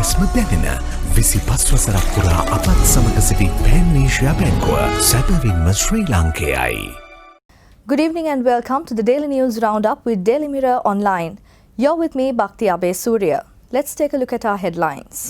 ලෙස්ම දැනෙන 25 වසරක් පුරා අපත් සමග සිටි Pan Asia බැංකුව සැබවින්ම ශ්‍රී ලාංකේයයි. Good evening and welcome to the Daily News Roundup with Daily Mirror Online. You're with me, Bhakti Abe Surya. Let's take a look at our headlines.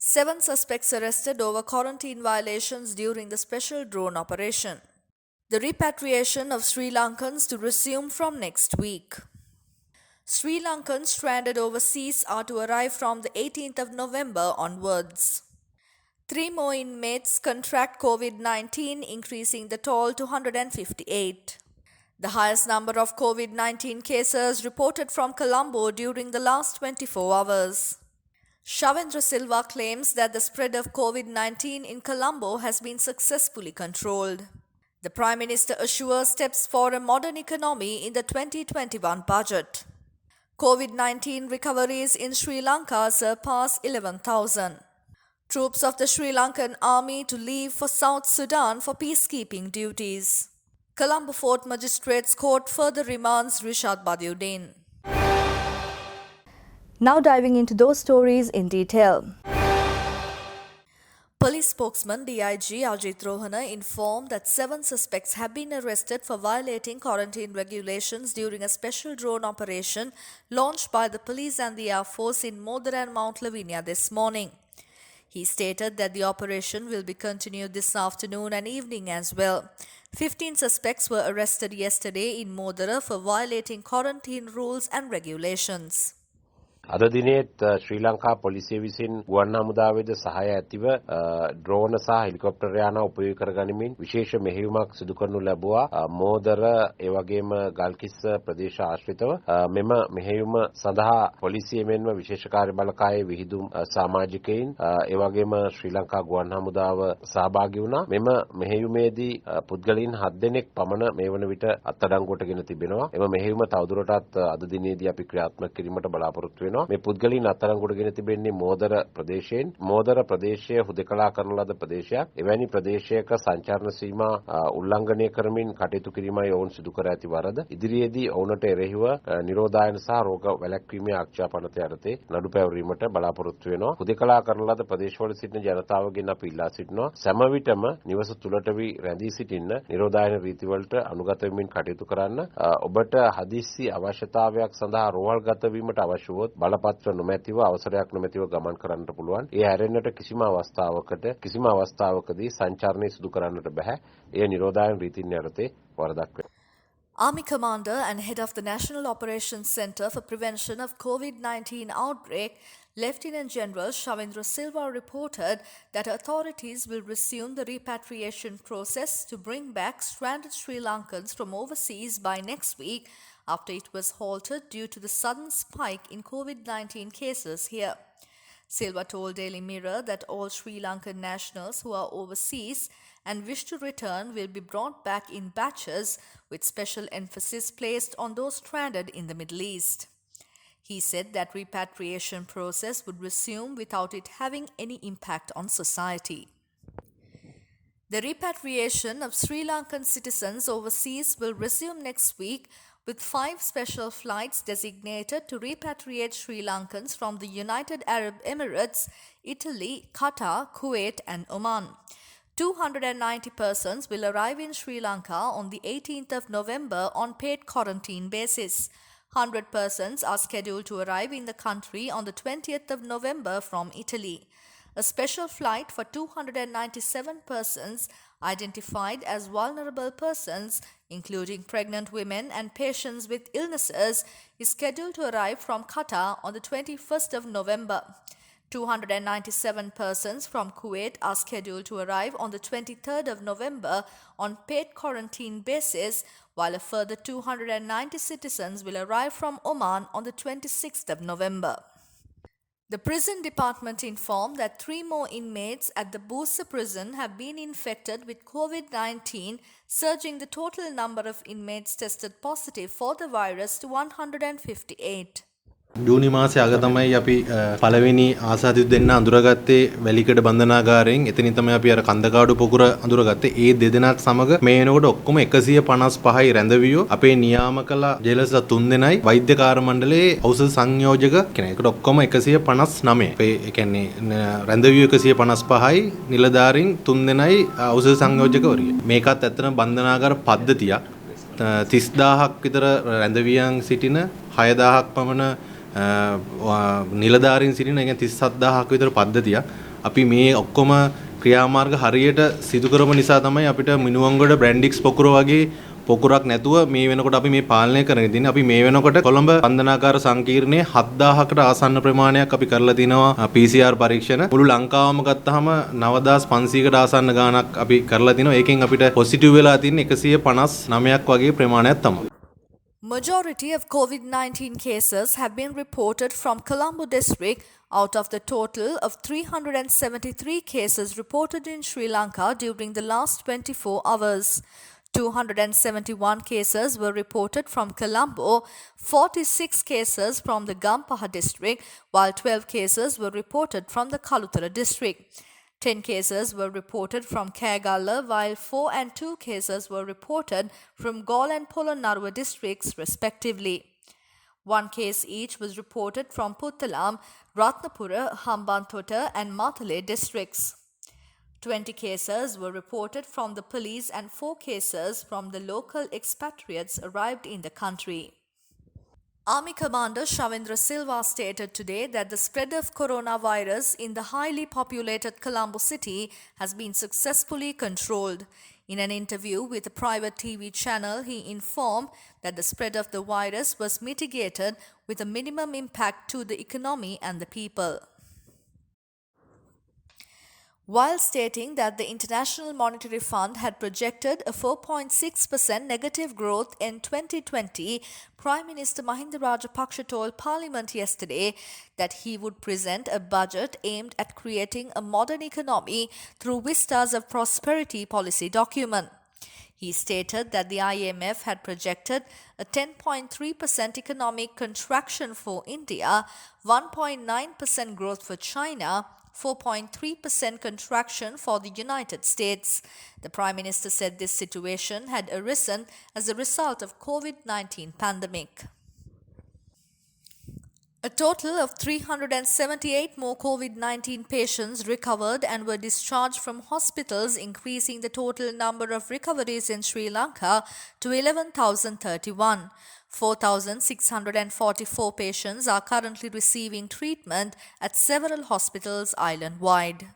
7 suspects arrested over quarantine violations during the special drone operation. The repatriation of Sri Lankans to resume from next week. Sri Lankans stranded overseas are to arrive from the 18th of November onwards. 3 more inmates contract COVID-19, increasing the toll to 158. The highest number of COVID-19 cases reported from Colombo during the last 24 hours. Shavendra Silva claims that the spread of COVID-19 in Colombo has been successfully controlled. The Prime Minister assures steps for a modern economy in the 2021 budget. COVID-19 recoveries in Sri Lanka surpass 11,000. Troops of the Sri Lankan army to leave for South Sudan for peacekeeping duties. Colombo Fort Magistrates Court further remands Rishad Badiuddin. Now diving into those stories in detail. Police spokesman DIG Ajit Rohana informed that 7 suspects have been arrested for violating quarantine regulations during a special drone operation launched by the police and the Air Force in Modara and Mount Lavinia this morning. He stated that the operation will be continued this afternoon and evening as well. 15 suspects were arrested yesterday in Modara for violating quarantine rules and regulations. අද දිනේත් ශ්‍රී ලංකා පොලිසිය විසින් ගුවන් හමුදාවේද සහාය ඇතිව ඩ්‍රෝන සහ helicopter යාන උපයෝගී කරගනිමින් විශේෂ මෙහෙයුමක් සිදු කරනු ලැබුවා. මෝදර ඒ වගේම ගල්කිස්ස ප්‍රදේශ ආශ්‍රිතව මෙම මෙහෙයුම සඳහා පොලිසිය මෙන්ම විශේෂ කාර්ය බලකායේ විහිදුම් සමාජිකයින් ඒ වගේම ශ්‍රී ලංකා ගුවන් හමුදාව සහභාගී වුණා. මෙම මෙහෙයුමේදී පුද්ගලයන් 7 දෙනෙක් පමණ මේ වන විට අත්අඩංගුවටගෙන තිබෙනවා. එම මෙහෙයුම තවදුරටත් අද දිනේදී අපි ක්‍රියාත්මක කිරීමට බලාපොරොත්තු වෙනවා. මේ පුද්ගලයන් අත්අඩංගුවටගෙන තිබෙන්නේ මෝදර ප්‍රදේශයෙන්. මෝදර ප්‍රදේශය හුදකලා කරන ලද ප්‍රදේශයක්. එවැනි ප්‍රදේශයක සංචාරණ සීමා උල්ලංඝනය කරමින් කටයුතු කිරීමයි ඔවුන් සිදු කර ඇති වරද. ඉදිරියේදී ඔවුන්ට එරෙහිව නිරෝධායන සහ රෝග වැළැක්වීමේ ආරක්ෂා පනත යටතේ නඩු පැවරීමට බලාපොරොත්තු වෙනවා. හුදකලා කරන ලද ප්‍රදේශවල සිටින ජනතාවගෙන් අපි ඉල්ලා සිටිනවා සෑම විටම නිවස තුලට රැඳී සිටින්න නිරෝධායන රීතිවලට අනුගත වෙමින් කටයුතු කරන්න. ඔබට හදිස්සි අවශ්‍යතාවයක් සඳහා රෝහල්ගත වීමට අවශ්‍ය වොත් බලපත්‍ර නොමැතිව අවසරයක් නොමැතිව ගමන් කරන්නට පුළුවන්. ඒ හැරෙන්නට කිසිම අවස්ථාවකදී සංචාරණය සිදු කරන්නට බෑ. එය නිරෝධායන රීතීන් යටතේ වරදක් වෙනවා. Army Commander and Head of the National Operations Centre for Prevention of COVID-19 Outbreak, Lieutenant General Shavendra Silva reported that authorities will resume the repatriation process to bring back stranded Sri Lankans from overseas by next week after it was halted due to the sudden spike in COVID-19 cases here. Silva told Daily Mirror that all Sri Lankan nationals who are overseas and wish to return will be brought back in batches with special emphasis placed on those stranded in the Middle East. He said that repatriation process would resume without it having any impact on society. The repatriation of Sri Lankan citizens overseas will resume next week with 5 special flights designated to repatriate Sri Lankans from the United Arab Emirates, Italy, Qatar, Kuwait and Oman. 290 persons will arrive in Sri Lanka on the 18th of November on paid quarantine basis. 100 persons are scheduled to arrive in the country on the 20th of November from Italy. A special flight for 297 persons identified as vulnerable persons, including pregnant women and patients with illnesses, is scheduled to arrive from Qatar on the 21st of November. 297 persons from Kuwait are scheduled to arrive on the 23rd of November on paid quarantine basis, while a further 290 citizens will arrive from Oman on the 26th of November. The prison department informed that 3 more inmates at the Busa prison have been infected with COVID-19, surging the total number of inmates tested positive for the virus to 158. ජූනි මාසේ අග තමයි අපි පළවෙනි ආසාදිත දෙන්න අඳුරගත්තේ වැලිකඩ බන්ධනාගාරයෙන්. එතනින් තමයි අපි අර කන්දකාඩු පොකුර අඳුරගත්තේ. ඒ දෙදෙනාත් සමග මේ වෙනකොට ඔක්කොම 155යි රැඳවියෝ අපේ නියාමකලා ජේලර්ස්ලා 3 දෙනයි වෛද්‍ය කාර්ය මණ්ඩලයේ ඖෂධ සංයෝජක කෙනෙකුට ඔක්කොම 159. අපේ ඒ කියන්නේ රැඳවියෝ 155යි නිලධාරීන් 3 දෙනයි ඖෂධ සංයෝජකවරිය. මේකත් ඇත්තටම බන්ධනාගාර පද්ධතියක්. 30000ක් විතර රැඳවියන් සිටින 6000ක් පමණ නිලධාරීන් සිටින එක 37000ක් විතර පද්ධතියක්. අපි මේ ඔක්කොම ක්‍රියාමාර්ග හරියට සිදු කරම නිසා තමයි අපිට මිනුවන්ගොඩ බ්‍රැන්ඩික්ස් පොකුර වගේ පොකුරක් නැතුව මේ වෙනකොට අපි මේ පාලනය කරගෙන ඉන්නේ. අපි මේ වෙනකොට කොළඹ බන්ධනාගාර සංකීර්ණයේ 7000කට ආසන්න ප්‍රමාණයක් අපි කරලා තිනවා PCR පරීක්ෂණ. මුළු ලංකාවම ගත්තාම 9500කට ආසන්න ගාණක් අපි කරලා තිනවා. ඒකෙන් අපිට පොසිටිව් වෙලා තියෙන්නේ 159ක් වගේ ප්‍රමාණයක් තමයි. Majority of COVID-19 cases have been reported from Colombo district. Out of the total of 373 cases reported in Sri Lanka during the last 24 hours, 271 cases were reported from Colombo, 46 cases from the Gampaha district, while 12 cases were reported from the Kalutara district. 10 cases were reported from Kagala, while 4 and 2 cases were reported from Galle and Polonnaruwa districts respectively. 1 case each was reported from Puttalam, Ratnapura, Hambantota and Matale districts. 20 cases were reported from the police and 4 cases from the local expatriates arrived in the country. Army Commander Shavindra Silva stated today that the spread of coronavirus in the highly populated Colombo city has been successfully controlled. In an interview with a private TV channel, he informed that the spread of the virus was mitigated with a minimum impact to the economy and the people. While stating that the International Monetary Fund had projected a 4.6% negative growth in 2020, Prime Minister Mahinda Rajapaksa told Parliament yesterday that he would present a budget aimed at creating a modern economy through vistas of prosperity policy document. He stated that the IMF had projected a 10.3% economic contraction for India, 1.9% growth for China, 4.3% contraction for the United States. The Prime Minister said this situation had arisen as a result of COVID-19 pandemic. A total of 378 more COVID-19 patients recovered and were discharged from hospitals, increasing the total number of recoveries in Sri Lanka to 11,031. 4,644 patients are currently receiving treatment at several hospitals island-wide.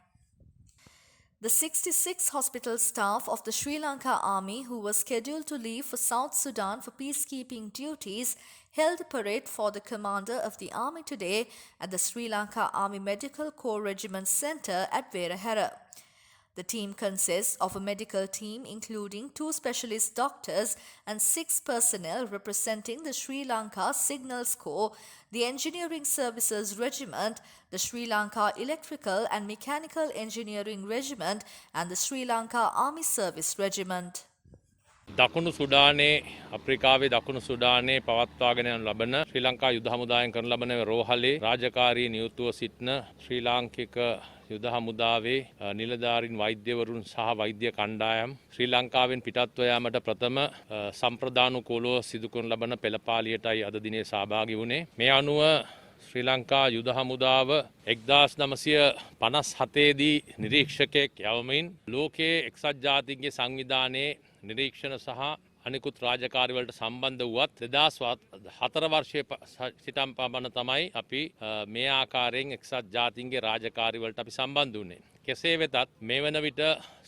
The 66 hospital staff of the Sri Lanka Army who were scheduled to leave for South Sudan for peacekeeping duties held a parade for the commander of the army today at the Sri Lanka Army Medical Corps Regiment Centre at Verahera. The team consists of a medical team including 2 specialist doctors and 6 personnel representing the Sri Lanka Signals Corps, the Engineering Services Regiment, the Sri Lanka Electrical and Mechanical Engineering Regiment and the Sri Lanka Army Service Regiment. දකුණු සුඩානයේ අප්‍රිකාවේ දකුණු සුඩානයේ පවත්වාගෙන යන ලබන ශ්‍රී ලංකා යුද හමුදායෙන් කරන ලබන රෝහලේ රාජකාරී නියුතුව සිටින ශ්‍රී ලාංකික යුද හමුදාවේ නිලධාරීන් වෛද්‍යවරුන් සහ වෛද්‍ය කණ්ඩායම් ශ්‍රී ලංකාවෙන් පිටත්ව යාමට ප්‍රථම සම්ප්‍රදානුකූලව සිදු කරන ලබන පෙළපාලියටයි අද දිනේ සහභාගී වුණේ. මේ අනුව ශ්‍රී ලංකා යුද හමුදාව 1957 දී නිරීක්ෂකයෙක් යවමින් ලෝකයේ එක්සත් ජාතීන්ගේ සංවිධානයේ නිරීක්ෂණ සහ අනිකුත් රාජකාරිවලට සම්බන්ධ වුවත් 2004 වර්ෂයේ සිටම් පමණ තමයි අපි මේ ආකාරයෙන් එක්සත් ජාතීන්ගේ රාජකාරිවලට අපි සම්බන්ධ වුණේ. කෙසේ වෙතත් මේ වන විට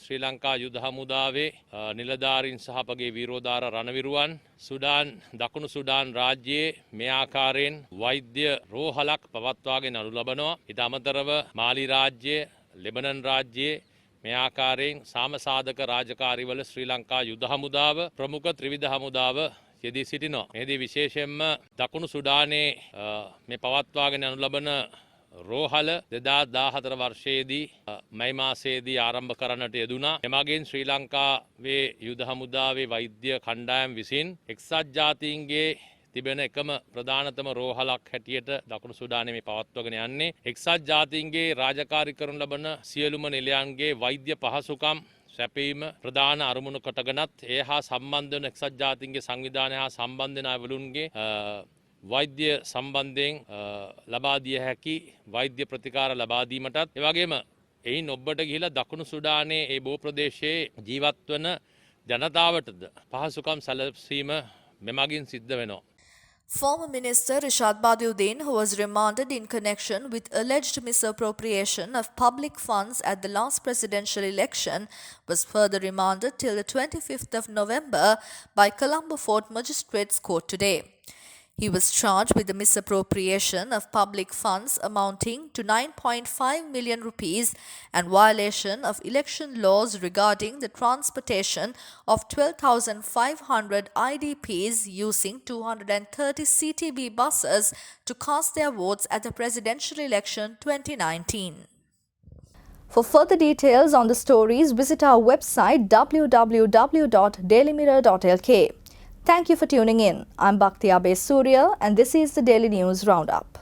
ශ්‍රී ලංකා යුද හමුදාවේ නිලධාරීන් සහ අපගේ වීරෝදාර රණවිරුවන් දකුණු සුඩාන් රාජ්‍යයේ මේ ආකාරයෙන් වෛද්‍ය රෝහලක් පවත්වාගෙන අනු ලබනවා. ඊට අමතරව මාලි රාජ්‍යයේ, ලෙබනන් රාජ්‍යයේ මේ ආකාරයෙන් සාමසාධක රාජකාරිවල ශ්‍රී ලංකා යුද හමුදාව ප්‍රමුඛ ත්‍රිවිධ හමුදාව යෙදී සිටිනවා. මෙහිදී විශේෂයෙන්ම දකුණු සුඩානයේ මේ පවත්වාගෙන යනු ලබන රෝහල 2014 වර්ෂයේදී මැයි මාසයේදී ආරම්භ කරන්නට යෙදුණා. එමගින් ශ්‍රී ලංකාවේ යුද හමුදාවේ වෛද්‍ය කණ්ඩායම් විසින් එක්සත් ජාතීන්ගේ තිබෙන එකම ප්‍රධානතම රෝහලක් හැටියට දකුණු සුඩානයේ මේ පවත්වගෙන යන්නේ. එක්සත් ජාතීන්ගේ රාජකාරී කරනු ලබන සියලුම නිලයන්ගේ වෛද්‍ය පහසුකම් සැපීම ප්‍රධාන අරමුණු කොටගෙනත් ඒ හා සම්බන්ධ වන එක්සත් ජාතීන්ගේ සංවිධානය හා සම්බන්ධ වන අයවලුන්ගේ වෛද්‍ය සම්බන්ධයෙන් ලබා දිය හැකි වෛද්‍ය ප්‍රතිකාර ලබා දීමටත් ඒ වගේම එයින් ඔබට ගිහිලා දකුණු සුඩානයේ ඒ බෝ ප්‍රදේශයේ ජීවත් වන ජනතාවටද පහසුකම් සැලසීම මෙමගින් සිද්ධ වෙනවා. Former Minister Rishad Badiuddin, who was remanded in connection with alleged misappropriation of public funds at the last presidential election, was further remanded till the 25th of November by Colombo Fort Magistrates Court today. He was charged with the misappropriation of public funds amounting to 9.5 million rupees and violation of election laws regarding the transportation of 12,500 IDPs using 230 CTB buses to cast their votes at the presidential election 2019. For further details on the stories, visit our website www.dailymirror.lk. Thank you for tuning in. I'm Bhakti Abe Surya and this is the Daily News Roundup.